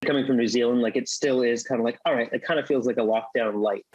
Coming from New Zealand, like it still is kind of like, all right, it kind of feels like a lockdown light.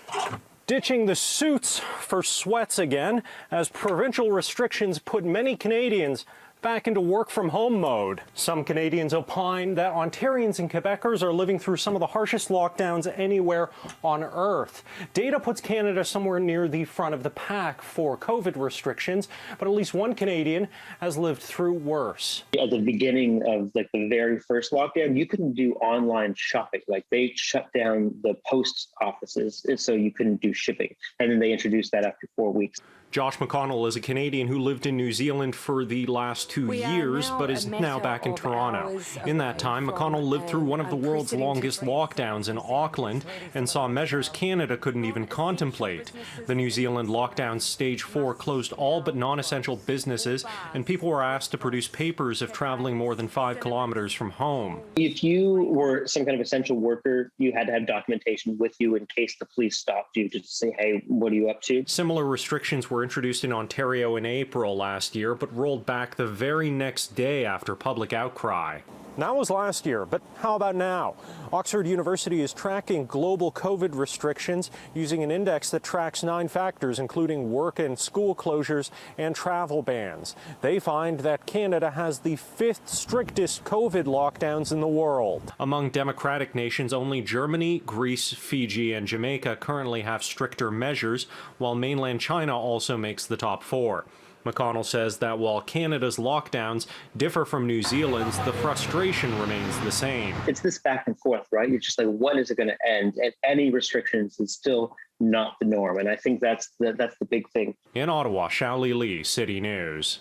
Ditching the suits for sweats again, as provincial restrictions put many Canadians back into work-from-home mode. Some Canadians opine that Ontarians and Quebecers are living through some of the harshest lockdowns anywhere on Earth. Data puts Canada somewhere near the front of the pack for COVID restrictions, but at least one Canadian has lived through worse. At the beginning of like the very first lockdown, you couldn't do online shopping. Like they shut down the post offices, so you couldn't do shipping. And then they introduced that after 4 weeks. Josh McConnell is a Canadian who lived in New Zealand for the last 2 years, but is now back in Toronto. In that time, McConnell lived through one of the world's longest lockdowns in Auckland and saw measures Canada couldn't even contemplate. The New Zealand lockdown stage 4 closed all but non-essential businesses, and people were asked to produce papers if traveling more than 5 kilometers from home. If you were some kind of essential worker, you had to have documentation with you in case the police stopped you to say, hey, what are you up to? Similar restrictions were introduced in Ontario in April last year, but rolled back the very next day after public outcry. That was last year, but how about now? Oxford University is tracking global COVID restrictions using an index that tracks 9 factors, including work and school closures and travel bans. They find that Canada has the 5th strictest COVID lockdowns in the world. Among democratic nations, only Germany, Greece, Fiji, and Jamaica currently have stricter measures, while mainland China also makes the top 4. McConnell says that while Canada's lockdowns differ from New Zealand's, the frustration remains the same. It's this back and forth, right? You're just like, when is it going to end? And any restrictions is still not the norm. And I think that's the big thing. In Ottawa, Shaoli Lee, City News.